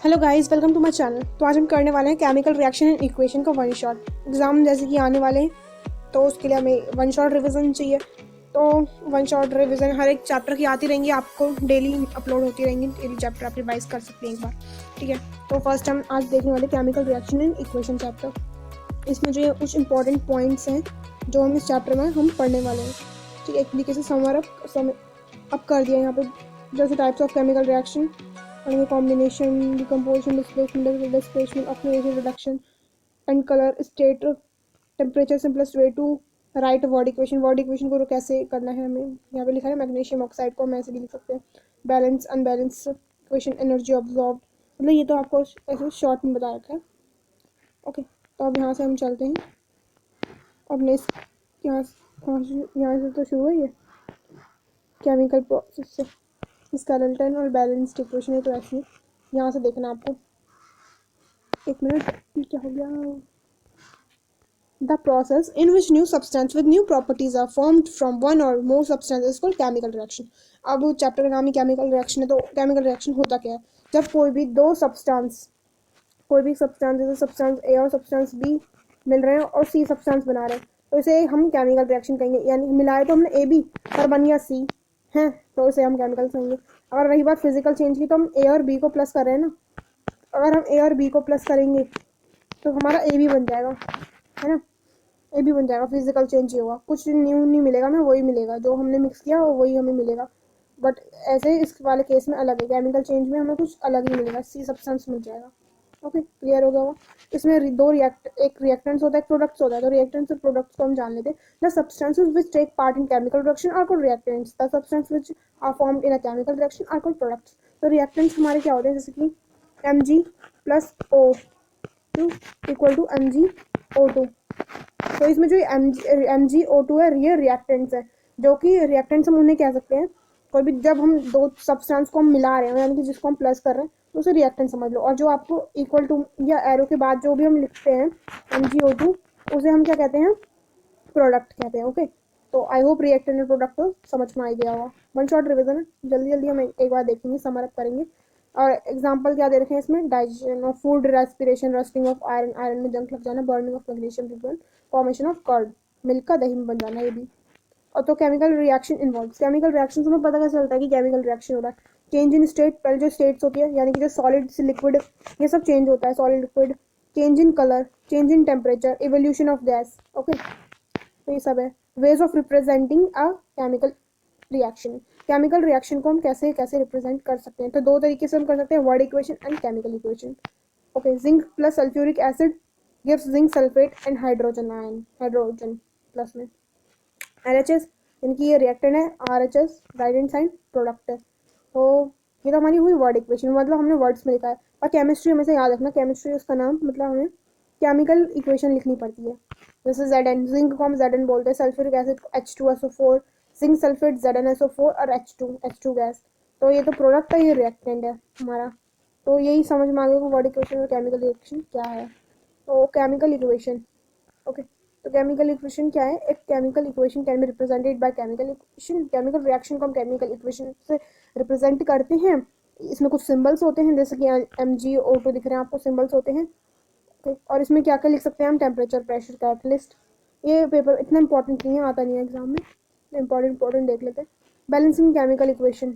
Hello guys, welcome to my channel. तो आज हम करने वाले हैं केमिकल रिएक्शन एंड इक्वेशन का वन शॉट। एग्ज़ाम जैसे कि आने वाले हैं, तो उसके लिए हमें वन शॉट रिवीजन चाहिए। तो वन शॉट रिवीजन हर एक चैप्टर की आती रहेंगी, आपको डेली अपलोड होती रहेंगी। डेली चैप्टर आप रिवाइज कर सकते हैं एक बार, ठीक है। तो फर्स्ट हम आज देखने वाले chemical reaction and equation chapter. इसमें जो कुछ इंपॉर्टेंट पॉइंट्स हैं जो हम इस चैप्टर में हम पढ़ने वाले हैं, ठीक है। एक तरीके से समर अप कर दिया यहाँ पे, जैसे types of chemical reaction and combination, decomposition, displacement, oxidation, reduction, and color, state, temperature, simplest way to write word equation। word equation को कैसे करना है हमें यहाँ पे लिखा है। मैग्नीशियम ऑक्साइड को हम ऐसे भी लिख सकते हैं, balance unbalance equation, energy absorb. मतलब ये तो आपको ऐसे शॉर्ट में बता रखा है, ओके। तो अब यहाँ से हम चलते हैं अपने यहाँ से तो शुरू है ये केमिकल प्रोसेस से। स्केलेटन और बैलेंस्ड इक्वेशन है, तो ऐसे यहाँ से देखना आपको। एक मिनट, क्या हो गया। The process in which new substance with new properties are formed from one or more substances called chemical reaction. अब चैप्टर का नाम ही केमिकल रिएक्शन है। तो केमिकल रिएक्शन होता क्या है? जब कोई भी सब्सटेंस जैसे सब्सटेंस ए और सब्सटेंस बी मिल रहे हैं और सी सब्सटेंस बना रहे हैं, तो इसे हम केमिकल रिएक्शन कहेंगे। यानी मिलाए तो हमने ए बी पर बन गया सी है, तो इसे हम केमिकल कहेंगे। अगर रही बात फिजिकल चेंज की, तो हम ए और बी को प्लस कर रहे हैं ना। अगर हम ए और बी को प्लस करेंगे तो हमारा ए भी बन जाएगा, है ना। ए भी बन जाएगा, फिजिकल चेंज ही होगा, कुछ न्यू नहीं मिलेगा, हमें वही मिलेगा जो हमने मिक्स किया वही हमें मिलेगा। बट ऐसे इस वाले केस में अलग है, केमिकल चेंज में हमें कुछ अलग ही मिलेगा, सी सब्सटेंस मिल जाएगा। ओके, क्लियर हो गया वो। इसमें एक रिएक्टेंट्स होता है, एक प्रोडक्ट्स होता है। तो रिएक्टेंट्स और प्रोडक्ट्स को हम जान लेते हैं। The substances which take part in chemical reaction are called reactants. The substances which are formed in a chemical reaction are called products. तो रिएक्टेंट्स हमारे क्या होते हैं, जैसे कि Mg plus O two equal to MgO2। तो इसमें जो MgO2 है, ये रिएक्टेंट्स है। जो कि रिएक्टेंट्स हम उन्हें कह सकते हैं कोई भी, जब हम दो सब्सटेंस को हम मिला रहे हैं, यानी कि जिसको हम प्लस कर रहे हैं, तो उसे रिएक्टेंट समझ लो। और जो आपको इक्वल टू या एरो के बाद जो भी हम लिखते हैं MgO2, उसे हम क्या कहते हैं? प्रोडक्ट कहते हैं, ओके। तो I hope reactant and product तो समझ में आ गया होगा। वन शॉट रिविजन है, जल्दी जल्दी हम एक बार देखेंगे, समरअप करेंगे। और एग्जांपल क्या दे रखे हैं इसमें? Digestion of food, respiration, rusting of iron, iron में जंग लग जाना, burning of magnesium, formation of curd, milk का दही में बन जाना, ये भी। और तो chemical reaction involve, chemical reaction से हमें पता कैसे चलता है कि केमिकल रिएक्शन हो रहा है? चेंज इन स्टेट, पहले जो स्टेट्स होती है, यानी कि जो सॉलिड से लिक्विड, ये सब चेंज होता है, solid liquid. Change in colour, change in temperature, evolution of gas, okay. तो ये सब है ways of representing a chemical reaction. Chemical reaction को हम कैसे कैसे रिप्रेजेंट कर सकते हैं? तो दो तरीके से हम कर सकते हैं, word equation and chemical equation, okay. Zinc plus sulphuric acid gives zinc sulphate and hydrogen ion, hydrogen plus में। LHS, इनकी ये रिएक्टेंट है। RHS right hand side product है। तो ये तो हमारी हुई वर्ड इक्वेशन, मतलब हमने वर्ड्स में लिखा है। और केमिस्ट्री हमें से याद रखना, केमिस्ट्री उसका नाम, मतलब हमें केमिकल इक्वेशन लिखनी पड़ती है। जैसे Zn, जिंक को हम Zn बोलते हैं, सल्फ्यूरिक एसिड को H2SO4, जिंक सल्फेट ZnSO4 और H2 गैस। तो ये तो प्रोडक्ट है, ये रिएक्टेंट है हमारा। तो यही समझ में आ गया वर्ड इक्वेशन और केमिकल रिएक्शन क्या है। तो केमिकल इक्वेशन, ओके। तो केमिकल इक्वेशन क्या है? एक chemical equation can be represented by chemical equation. Chemical reaction को हम केमिकल इक्वेशन से रिप्रेजेंट करते हैं। इसमें कुछ सिंबल्स होते हैं, जैसे कि MgO2 दिख रहे हैं आपको, सिंबल्स होते हैं, ओके। और इसमें क्या क्या लिख सकते हैं हम? Temperature, pressure, catalyst. ये पेपर इतना इंपॉर्टेंट नहीं है, आता नहीं है एग्जाम में, इंपॉर्टेंट देख लेते हैं। बैलेंसिंग केमिकल इक्वेशन,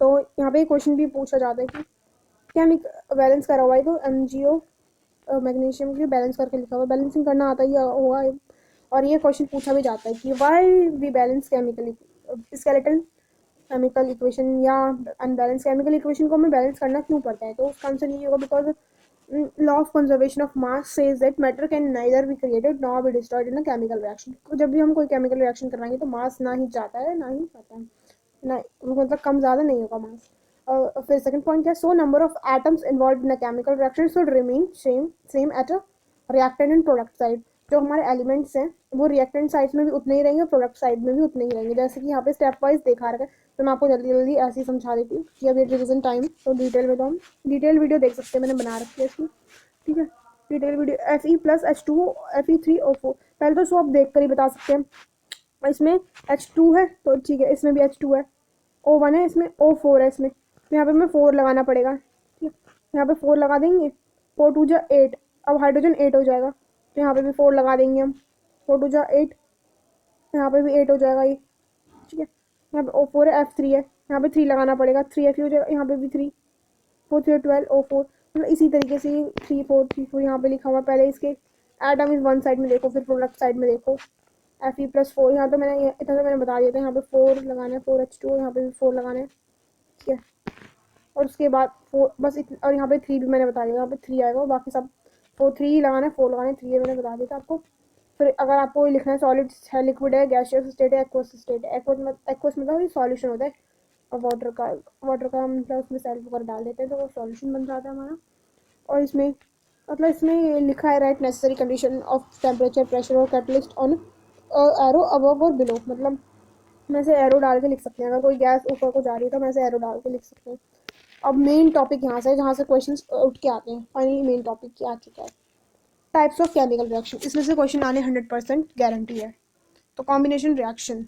तो यहाँ पे क्वेश्चन भी पूछा जाता है कि केमिकल बैलेंस करा हुआ है, तो MgO मैग्नीशियम की बैलेंस करके लिखा हुआ, बैलेंसिंग करना आता ही होगा। और ये क्वेश्चन पूछा भी जाता है कि why we balance chemical skeleton chemical equation या अनबैलेंस केमिकल इक्वेशन को हमें बैलेंस करना क्यों पड़ता है? तो उसका आंसर ये होगा, because law of conservation of mass says that matter can neither be created nor be destroyed in a chemical reaction. तो जब भी हम कोई केमिकल रिएक्शन करवाएंगे, तो मास ना ही जाता है ना ही आता है, ना, मतलब कम ज़्यादा नहीं होगा मास। फिर सेकंड पॉइंट क्या है? So number of atoms involve in a chemical reaction should remain same at a reactant and product side. जो हमारे एलिमेंट्स हैं वो रिएक्टेंट साइड में भी उतने ही रहेंगे, प्रोडक्ट साइड में भी उतने ही रहेंगे। जैसे कि यहाँ पे स्टेप वाइज देखा रखा है, तो मैं आपको जल्दी जल्दी ऐसे ही समझा देती हूँ कि अभी रिविजन टाइम, तो डिटेल में तो हम डिटेल वीडियो देख सकते हैं, मैंने बना रखी है इसमें, ठीक है। Detail video Fe plus H2O Fe3O4, पहले तो इसको आप देख कर ही बता सकते हैं। इसमें H2 है तो ठीक है, इसमें भी H2 है, O1 है, इसमें O4 है, इसमें तो यहाँ पे हमें 4 लगाना पड़ेगा, ठीक है। यहाँ पे 4 लगा देंगे, 4 टू जा 8, अब हाइड्रोजन 8 हो जाएगा, तो यहाँ पे भी 4 लगा देंगे हम, 4 टू जा 8, यहाँ पे भी 8 हो जाएगा ये, ठीक है। यहाँ पे O4 है, F3 है, यहाँ पे 3 लगाना पड़ेगा, 3F हो जाएगा, यहाँ पे भी 3, 4 3 12 O4, मतलब इसी तरीके से 3 4 3 4 यहाँ पे लिखा हुआ। पहले इसके एटम इस वन साइड में देखो, फिर प्रोडक्ट साइड में देखो, Fe+4, यहाँ तो मैंने इतना तो मैंने बता दिया था, यहाँ पे 4 लगाना है, 4H2, यहाँ पे भी 4 लगाना है, ठीक है। और उसके बाद 4 बस और यहाँ पे 3 भी मैंने बता दिया, यहाँ पे 3 आएगा, और बाकी सब 3 ही लगाना है, 4 लगाना है, 3 है, मैंने बता दिया था आपको। फिर अगर आपको लिखना है सॉलिड है, लिक्विड है, गैसियस स्टेट है, एक्वस स्टेट है, एक्वस मतलब ये सॉल्यूशन होता है, और वाटर का मतलब उसमें सैल्ट वगैरह डाल देते हैं तो वो सॉल्यूशन बन जाता है हमारा। और इसमें मतलब इसमें लिखा है right necessary condition of temperature, pressure और कैटलिस्ट ऑन एरो अबव और बिलो, मतलब मैं से एरो डाल के लिख सकते हैं, अगर कोई गैस ऊपर को जा रही है तो मैं से एरो डाल के लिख सकते हैं। अब मेन टॉपिक यहाँ से जहाँ से क्वेश्चंस उठ के आते हैं, फाइनली मेन टॉपिक आ चुका है, टाइप्स ऑफ केमिकल रिएक्शन। इसमें से क्वेश्चन आने 100% गारंटी है। तो combination reaction,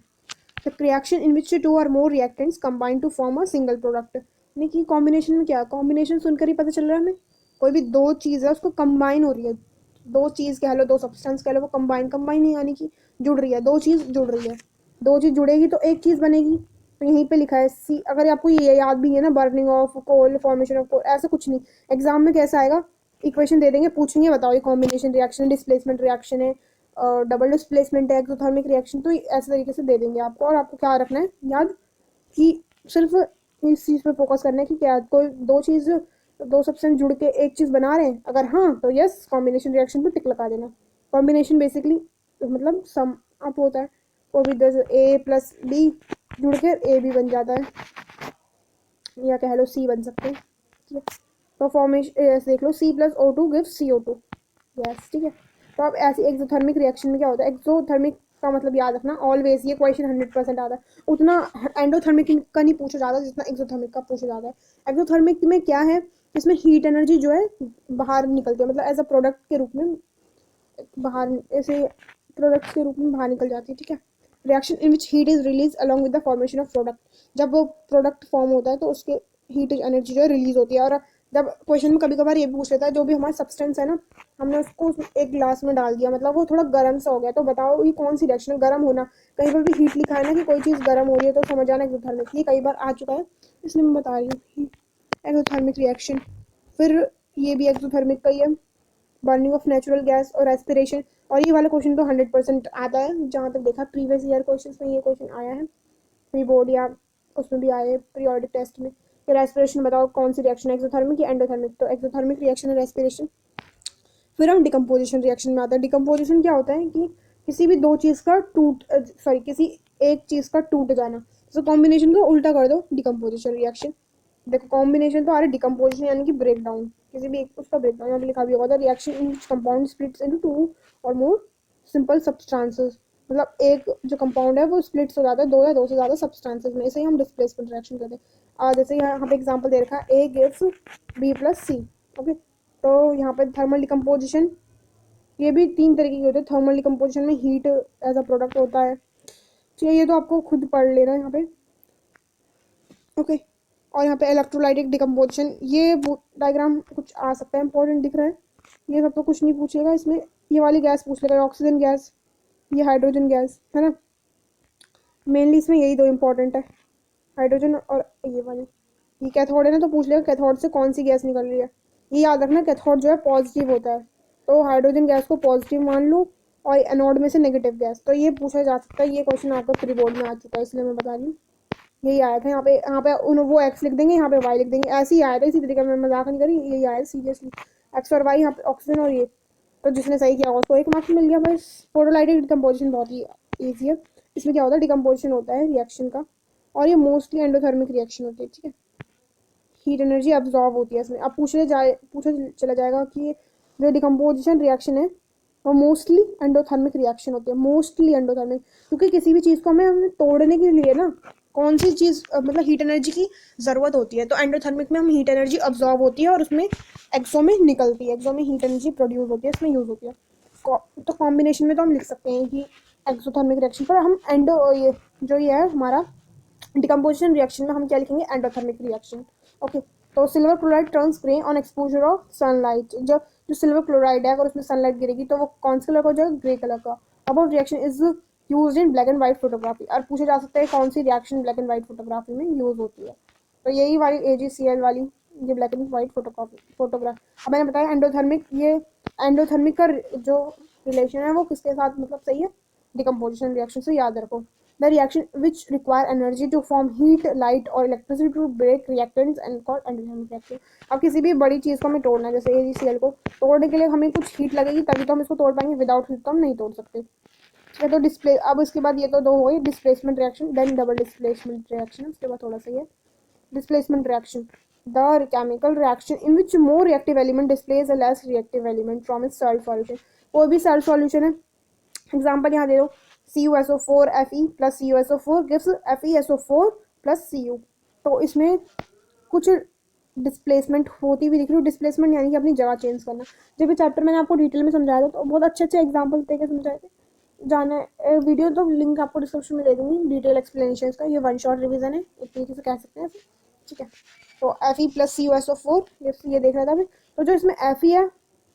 the reaction in which two or more reactants combine to form a single product, यानी कि कॉम्बिनेशन में क्या, कॉम्बिनेशन सुनकर ही पता चल रहा है हमें, कोई भी दो चीज़ है उसको कंबाइन हो रही है, दो चीज़ कह लो, दो सब्सटेंस कह लो, वो कंबाइन नहीं, यानी कि जुड़ रही है, दो चीज़ जुड़ रही है, दो चीज़ जुड़ेगी तो एक चीज़ बनेगी। तो यहीं पे लिखा है सी, अगर आपको ये याद भी है ना, burning of coal, formation of coal, ऐसा कुछ नहीं, एग्जाम में कैसा आएगा, इक्वेशन दे देंगे, पूछेंगे बताओ ये कॉम्बिनेशन रिएक्शन, डिस्प्लेसमेंट रिएक्शन है, डबल डिस्प्लेसमेंट है, एक्सोथर्मिक रिएक्शन, तो ऐसे तरीके से दे देंगे आपको। और आपको क्या रखना है याद, कि सिर्फ इस चीज़ पे फोकस करना है कि क्या कोई दो चीज़, दो सब्सटेंस जुड़ के एक चीज़ बना रहे हैं, अगर हाँ तो यस कॉम्बिनेशन रिएक्शन पे टिक लगा देना। कॉम्बिनेशन बेसिकली मतलब सम अप होता है, वो भी A+B जुड़ कर ए भी बन जाता है, या कह लो सी बन सकते हैं, ठीक है। तो फॉर्मेशन देख लो, C+O2 गिव्स CO2, यस, ठीक है। तो अब ऐसी एक्सोथर्मिक रिएक्शन में क्या होता है, एक्सोथर्मिक का मतलब याद रखना ऑलवेज, ये क्वेश्चन 100% आता है, उतना एंडोथर्मिक का नहीं पूछा जाता जितना एक्सोथर्मिक का पूछा जाता है। एक्सोथर्मिक में क्या है, इसमें हीट एनर्जी जो है बाहर निकलती है, मतलब एज अ प्रोडक्ट के रूप में बाहर, ऐसे प्रोडक्ट्स के रूप में बाहर निकल जाती है, ठीक है। Reaction in which heat is release along with the formation of product, जब वो प्रोडक्ट फॉर्म होता है तो उसके हीट एनर्जी जो है रिलीज होती है। और जब क्वेश्चन में कभी कभार ये भी पूछ लेता है, जो भी हमारा सब्सटेंस है ना, हमने उसको एक ग्लास में डाल दिया, मतलब वो थोड़ा गर्म सा हो गया, तो बताओ ये कौन सी रिएक्शन है, गर्म होना, कहीं पर भी हीट लिखा है ना कि कोई चीज़ गर्म हो रही है तो समझ आना एक्सोथर्मिक, ये कई बार आ चुका है, इसलिए मैं बता रही हूँ एक्सोथर्मिक रिएक्शन। फिर ये भी एक्सोथर्मिक का ही है, बर्निंग ऑफ नेचुरल गैस और रेस्पिरेशन। और ये वाला क्वेश्चन तो 100% आता है, जहाँ तक देखा प्रीवियस ईयर क्वेश्चन में ये क्वेश्चन आया है, प्री बोर्ड या उसमें भी आए पीरियोडिक टेस्ट में। तो रेस्पिरेशन बताओ कौन सी रिएक्शन है, एक्सोथर्मिक या एंडोथर्मिक, तो एक्सोथर्मिक रिएक्शन है रेस्पिरेशन। फिर हम डिकम्पोजिशन रिएक्शन में आते हैं। डिकम्पोजिशन क्या होता है कि किसी भी दो चीज़ का किसी एक चीज़ का टूट जाना, तो कॉम्बिनेशन को उल्टा कर दो, डिकम्पोजिशन रिएक्शन। देखो कॉम्बिनेशन तो आ रहा है, डिकम्पोजिशन यानी कि ब्रेक डाउन, किसी भी एक उसका ब्रेक डाउन, यहाँ पे लिखा भी होगा, reaction in which compound splits into two और मोर सिंपल सब्सटेंसेस, मतलब एक जो कंपाउंड है वो स्प्लिट्स हो जाता है दो या दो से ज़्यादा सब्सटेंसेस में, इसे ही हम डिस्प्लेसमेंट रिएक्शन कहते हैं। और जैसे यहाँ पे एग्जांपल दे रखा है, A गिव्स B+C, ओके। तो यहाँ पे थर्मल डिकम्पोजिशन, ये भी 3 तरीके के होते हैं। थर्मल डिकम्पोजिशन में हीट एज अ प्रोडक्ट होता है, ठीक है, ये तो आपको खुद पढ़ लेना यहाँ पे, ओके। और यहाँ पे इलेक्ट्रोलाइटिक डिकम्पोजिशन, ये डायग्राम कुछ आ सकता है, इंपॉर्टेंट दिख रहा है, ये सब तो कुछ नहीं पूछेगा इसमें, ये वाली गैस पूछ लेगा, ऑक्सीजन गैस, ये हाइड्रोजन गैस है ना, मेनली इसमें यही दो इंपॉर्टेंट है, हाइड्रोजन और ये वाली। ये कैथोड है ना, तो पूछ लेगा कैथोड से कौन सी गैस निकल रही है, ये याद रखना, कैथोड जो है पॉजिटिव होता है, तो हाइड्रोजन गैस को पॉजिटिव मान लो, और एनोड में से नेगेटिव गैस, तो ये पूछा जा सकता है, ये क्वेश्चन आपका प्री बोर्ड में आ चुका है, इसलिए मैं बता रही हूँ, यही आया था। यहाँ पे उन वो एक्स लिख देंगे, यहाँ पे वाई लिख देंगे, ऐसे ही आया था, इसी तरीके में मजाक नहीं करी, यही आया सीरियसली, एक्स और वाई यहाँ पे ऑक्सीजन और ये, तो जिसने सही किया उसको 1 मार्क्स मिल गया बस। फोटोलाइटिक डिकम्पोजिशन बहुत ही ईजी है, इसमें क्या होता है, डिकम्पोजिशन होता है रिएक्शन का, और ये मोस्टली एंडोथर्मिक रिएक्शन होती है, ठीक है, हीट एनर्जी अब्जॉर्ब होती है इसमें। अब पूछा चला जाएगा कि जो डिकम्पोजिशन रिएक्शन है वो मोस्टली एंडोथर्मिक रिएक्शन होती है, मोस्टली एंडोथर्मिक, क्योंकि किसी भी चीज़ को हमें तोड़ने के लिए ना कौन सी चीज़ मतलब हीट एनर्जी की ज़रूरत होती है, तो एंडोथर्मिक में हम हीट एनर्जी अब्जॉर्ब होती है और उसमें एक्सो में निकलती है, एक्सो में हीट एनर्जी प्रोड्यूस होती है, इसमें यूज़ होती है। तो कॉम्बिनेशन में तो हम लिख सकते हैं कि एक्सोथर्मिक रिएक्शन, पर हम ये जो ये है हमारा डिकम्पोजिशन रिएक्शन में हम क्या लिखेंगे, एंडोथर्मिक रिएक्शन, ओके। तो silver chloride turns grey on exposure of sunlight. जब जो सिल्वर क्लोराइड है अगर उसमें सनलाइट गिरेगी तो वो कौन से कलर का हो जाएगा, ग्रे कलर का। About reaction is use in black and white photography. और पूछा जा सकता है कौन सी reaction black and white photography में यूज होती है। तो यही वाली AgCl वाली ये ब्लैक एंड व्हाइट फोटोग्राफ। अब मैंने बताया एंडोथर्मिक, ये एंडोथर्मिक का जो रिलेशन है वो किसके साथ मतलब सही है, डिकम्पोजिशन रिएक्शन से, याद रखो। The reaction which require energy to form heat light और electricity to break reactants and called endothermic reaction. अब किसी भी बड़ी चीज़ को हमें तोड़ना है, जैसे AgCl को तोड़ने के लिए हमें कुछ हीट लगेगी तभी तो हम इसको तोड़ पाएंगे, विदाउट हीट तो हम नहीं तोड़ सकते। ठीक है, तो डिस्प्ले, अब इसके बाद ये तो दो हो गई displacement reaction, then double displacement reaction, उसके बाद थोड़ा सा ये displacement reaction, the chemical reaction in which more reactive element displays a less reactive element from its salt solution। कोई भी salt solution है, एग्जाम्पल यहाँ दे दो, CuSO4 Fe plus CuSO4 gives FeSO4 plus Cu। तो इसमें कुछ डिस्प्लेसमेंट होती हुई दिख रही है। डिस्प्लेसमेंट यानी कि अपनी जगह चेंज करना। जब ये चैप्टर मैंने आपको डिटेल में समझाया था तो बहुत अच्छे अच्छे एग्जाम्पल देके समझाए थे। जाना वीडियो तो लिंक आपको डिस्क्रिप्शन में दे दूंगी डिटेल एक्सप्लेनेशन का। ये वन शॉट रिवीजन है, एक तरीके से कह सकते हैं, ठीक है। तो Fe प्लस CuSO4 ये देख रहा था अभी। तो जो इसमें Fe है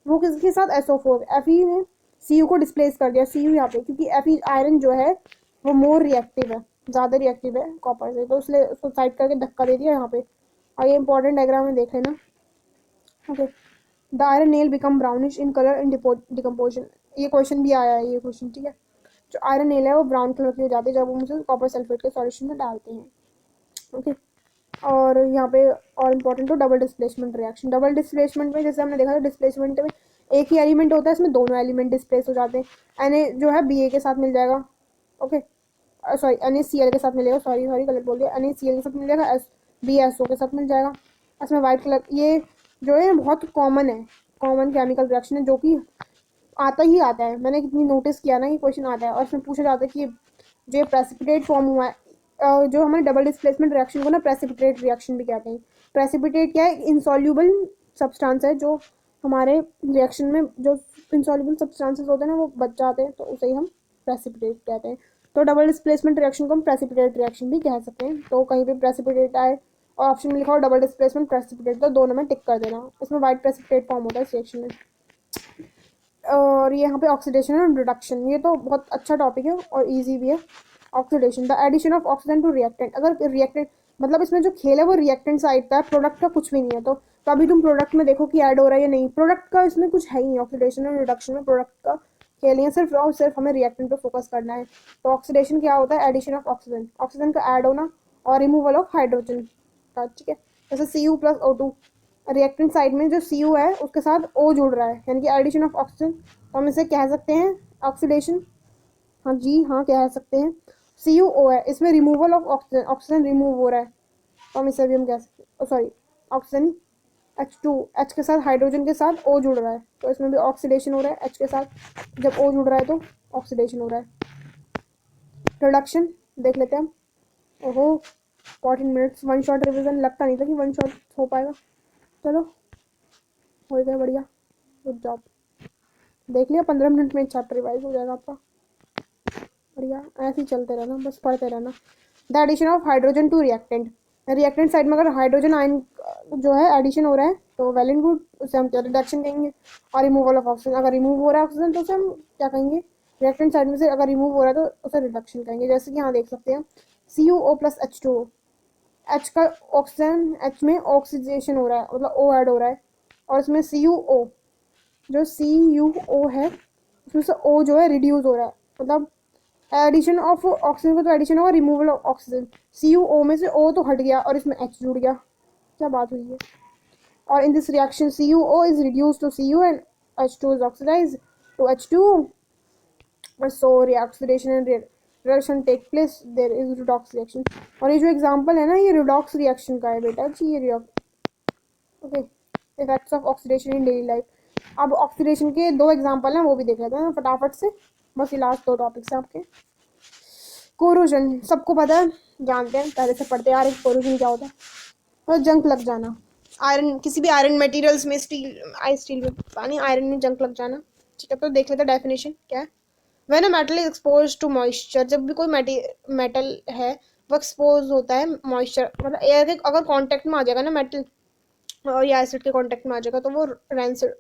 वो किसके साथ SO4, Fe ने Cu को डिस्प्लेस कर दिया, Cu यहाँ पे, क्योंकि Fe आयरन जो है वो मोर रिएक्टिव है, ज़्यादा रिएक्टिव है कॉपर से, तो इसलिए उसको साइड करके धक्का दे दिया यहाँ पे। और ये इंपॉर्टेंट डायग्राम में देख लेना, okay. The iron nail become brownish in colour in decomposition. ये क्वेश्चन भी आया है, ये क्वेश्चन, ठीक है। जो आयरन नेल है वो ब्राउन कलर की हो जाती है जब हम उसे कॉपर सल्फेट के सॉल्यूशन में डालते हैं, ओके। और यहाँ पे और इम्पोर्टेंट हो double displacement reaction. Double displacement में जैसे हमने देखा था, डिस्प्लेसमेंट में एक ही एलिमेंट होता है, इसमें दोनों एलिमेंट डिस्प्लेस हो जाते हैं। Na जो है Ba के साथ मिल जाएगा, ओके, सॉरी NaCl के साथ मिलेगा, सॉरी गलत बोल दिया, NaCl के साथ मिल जाएगा, BSO के साथ मिल जाएगा। इसमें वाइट कलर, ये जो है बहुत कॉमन है, कॉमन केमिकल रिएक्शन है जो कि आता ही आता है। मैंने कितनी नोटिस किया ना, ये क्वेश्चन आता है और इसमें पूछा जाता है कि जो प्रेसिपिटेट फॉर्म हुआ है, जो हमारे डबल डिस्प्लेसमेंट रिएक्शन को ना प्रेसिपिटेट रिएक्शन भी कहते हैं। प्रेसिपिटेट क्या है, इंसॉल्यूबल सब्सटेंस है जो हमारे रिएक्शन में जो इंसॉल्यूबल सब्सटेंसेस होते हैं ना वो बच जाते हैं, तो उसे ही हम प्रेसिपिटेट कहते हैं। तो डबल डिस्प्लेसमेंट रिएक्शन को हम प्रेसिपिटेट रिएक्शन भी कह सकते हैं। तो कहीं पे प्रेसिपिटेट आए और ऑप्शन में लिखा हो डबल डिस्प्लेसमेंट प्रेसिपिटेट, तो दोनों में टिक कर देना। इसमें वाइट प्रेसिपिटेट फॉर्म होता है इस रिएक्शन में। और ये यहाँ पे ऑक्सीडेशन और रिडक्शन, ये तो बहुत अच्छा टॉपिक है और इजी भी है। Oxidation, the addition of oxygen to reactant. अगर रिएक्टेंट मतलब इसमें जो खेल है वो रिएक्टेंट साइड का है, प्रोडक्ट का कुछ भी नहीं है। तो अभी तुम प्रोडक्ट में देखो कि ऐड हो रहा है या नहीं, प्रोडक्ट का इसमें कुछ है ही नहीं। ऑक्सीडेशन और रिडक्शन में प्रोडक्ट का खेल नहीं है, सिर्फ और सिर्फ हमें रिएक्टेंट पे फोकस करना है। तो ऑक्सीडेशन क्या होता है, एडिशन ऑफ ऑक्सीजन, ऑक्सीजन का ऐड होना और रिमूवल ऑफ हाइड्रोजन का, ठीक है। जैसे Cu plus O2, reactant side में जो Cu है उसके साथ O जुड़ रहा है, यानी कि एडिशन ऑफ ऑक्सीजन, तो हम इसे कह सकते हैं ऑक्सीडेशन। हाँ जी, हाँ कह सकते हैं। CuO है, इसमें removal of oxygen, oxygen remove हो रहा है, तो हम इसे भी हम कह सकते हैं, सॉरी ऑक्सीजन H2, H के साथ हाइड्रोजन के साथ O जुड़ रहा है, तो इसमें भी ऑक्सीडेशन हो रहा है। H के साथ जब O जुड़ रहा है तो ऑक्सीडेशन हो रहा है। प्रोडक्शन देख लेते हैं हम। ओहो 14 मिनट्स, वन शॉट रिविजन, लगता नहीं था कि वन शॉट हो पाएगा। चलो हो गया, बढ़िया, गुड जॉब। देख लिया 15 मिनट में चैप्टर रिवाइज हो जाएगा आपका, बढ़िया। ऐसे ही चलते रहना, बस पढ़ते रहना। The addition of hydrogen to reactant, reactant side में अगर हाइड्रोजन आयन जो है एडिशन हो रहा है तो वेल एंड गुड, उसे हम क्या रिडक्शन कहेंगे। और रिमूवल ऑफ ऑक्सीजन, अगर रिमूव हो रहा है ऑक्सीजन तो उसे हम क्या कहेंगे, रिएक्टेंट साइड में से अगर रिमूव हो रहा है तो उसे रिडक्शन कहेंगे। जैसे कि यहाँ देख सकते हैं CuO प्लस H2O, H का ऑक्सीजन, H में ऑक्सीडेशन हो रहा है, मतलब O ऐड हो रहा है, और इसमें CuO, जो CuO है उसमें से O जो है रिड्यूस हो रहा है, मतलब एडिशन ऑफ ऑक्सीजन को तो एडिशन होगा, रिमूवल ऑफ ऑक्सीजन, CuO में से O तो हट गया और इसमें H जुड़ गया, क्या बात हुई है। और in this reaction CuO is reduce to Cu and H2 is oxidize to H2, so reoxidation and reduction take place, there is redox reaction। और ये जो एग्जांपल है ना ये redox रिएक्शन का है बेटा जी, ये okay, effects of oxidation in daily life. अब ऑक्सीडेशन के दो एग्जांपल हैं वो भी देख लेते हैं फटाफट से, बस ये लास्ट दो टॉपिक्स हैं आपके। कोरोजन सबको पता है, जानते हैं, पहले से पढ़ते आ रहे हैं कोरोजन क्या होता है। तो जंक लग जाना, आयरन, किसी भी आयरन मटेरियल्स में, स्टील में पानी, आयरन में जंक लग जाना, ठीक है। तो देख लेते हैं डेफिनेशन क्या है। When a metal is expose to moisture, जब भी कोई मेटल है वो एक्सपोज होता है मॉइस्चर, मतलब एयर के अगर कांटेक्ट में आ जाएगा ना मेटल, और ये एसिड के कांटेक्ट में आ जाएगा तो वो रैंसिड,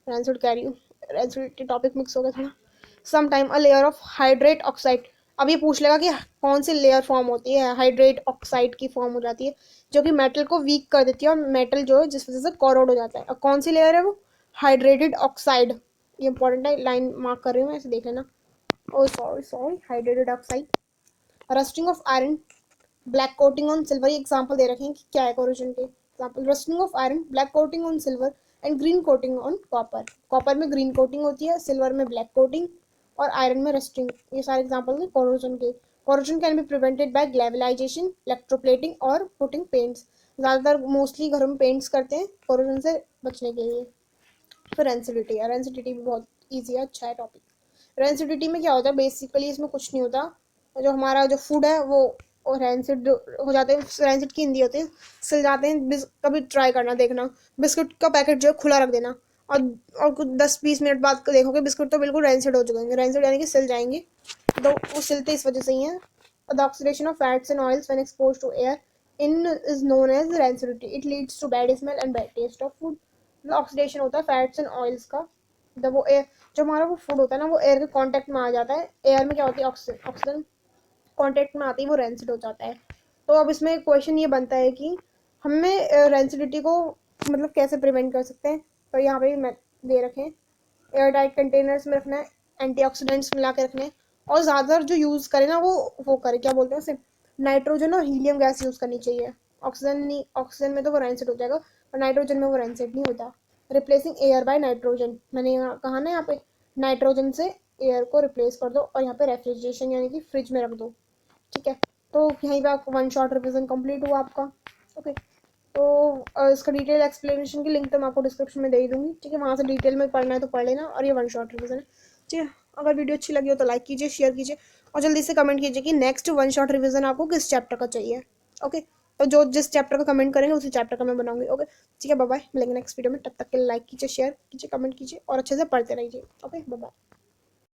रैंसिड कह रही हूँ, रैंसिड टॉपिक मिक्स हो गया थोड़ा। Some time a layer of hydrate oxide, अब ये पूछ लेगा कि कौन सी लेयर फॉर्म होती है, हाइड्रेट ऑक्साइड की फॉर्म हो जाती है जो कि मेटल को वीक कर देती है और मेटल जो है जिस वजह से कोरोड हो जाता है। अब कौन सी लेयर है वो, हाइड्रेटेड ऑक्साइड, ये इंपॉर्टेंट है, लाइन मार्क कर रही हूँ मैं, ऐसे देख लेना। Oh sorry sorry, hydrated oxide. Rusting of iron, black coating on silver, ये एग्जांपल दे रखे हैं कि क्या है कोरोजन के example. Rusting of iron, black coating on silver and green coating on copper, copper में ग्रीन कोटिंग होती है, सिल्वर में ब्लैक कोटिंग और आयरन में रस्टिंग, ये सारे एग्जांपल हैं कोरोजन के। Corrosion can be prevented by galvanisation, electroplating और पुटिंग पेंट्स, ज़्यादातर मोस्टली घरों में पेंट्स करते हैं कोरोजन से बचने के लिए। फिर रेंसिडिटी है, रेंसिडिटी भी बहुत ईजी है, अच्छा है टॉपिक। रेंसिडिटी में क्या होता है, बेसिकली इसमें कुछ नहीं होता, जो हमारा जो फूड है वो रेंसिड हो जाते हैं, रेंसिड की हिंदी होते हैं, सिल जाते हैं। कभी ट्राई करना, देखना बिस्कुट का पैकेट जो है खुला रख देना, और और कुछ 10-20 मिनट बाद देखोगे बिस्कुट तो बिल्कुल रेंसिड हो चुके हैं, रेंसिड यानी कि सिल जाएंगे, तो वो सिलते इस वजह से ही है। The oxidation of fats and oils when exposed to air in is known as rancidity, it leads to bad smell and bad taste of food. Oxidation होता है फैट्स एंड ऑयल्स का, जब वो एयर, जो हमारा वो फूड होता है ना वो एयर के कांटेक्ट में आ जाता है, एयर में क्या होती है ऑक्सीजन कांटेक्ट में आती है वो रेंसिड हो जाता है। तो अब इसमें क्वेश्चन ये बनता है कि हमें रेंसिडिटी को मतलब कैसे प्रिवेंट कर सकते हैं, तो यहाँ पे मैं दे रखे हैं, एयर टाइट कंटेनर्स में रखना है, एंटीऑक्सीडेंट्स मिला के रखने हैं, और ज़्यादातर जो यूज़ करें ना वो करें, क्या बोलते हैं उसे, नाइट्रोजन और हीलियम गैस यूज़ करनी चाहिए। ऑक्सीजन नहीं, ऑक्सीजन में तो वो रेंसिड हो जाएगा और नाइट्रोजन में वो रेंसिड नहीं होता। रिप्लेसिंग एयर बाय नाइट्रोजन, मैंने यहाँ कहा ना, यहाँ पे नाइट्रोजन से एयर को रिप्लेस कर दो और यहाँ पे रेफ्रिजरेशन यानी कि फ्रिज में रख दो। ठीक है, तो यहीं पे आपको वन शॉट रिविजन कंप्लीट हुआ आपका। ओके, तो इसका डिटेल एक्सप्लेनेशन की लिंक तो मैं आपको डिस्क्रिप्शन में दे ही दूंगी, ठीक है, वहाँ से डिटेल में पढ़ना है तो पढ़ लेना, और ये वन शॉट रिविजन है। ठीक है, अगर वीडियो अच्छी लगी हो तो लाइक कीजिए, शेयर कीजिए, और जल्दी से कमेंट कीजिए कि नेक्स्ट वन शॉट रिविजन आपको किस चैप्टर का चाहिए। ओके, तो जो जिस चैप्टर का कमेंट करेंगे उसी चैप्टर का मैं बनाऊंगी। ओके, ठीक है, बाय बाय, मिलेंगे नेक्स्ट वीडियो में, तब तक के लिए लाइक कीजिए, शेयर कीजिए, कमेंट कीजिए और अच्छे से पढ़ते रहिए। Okay, bye bye.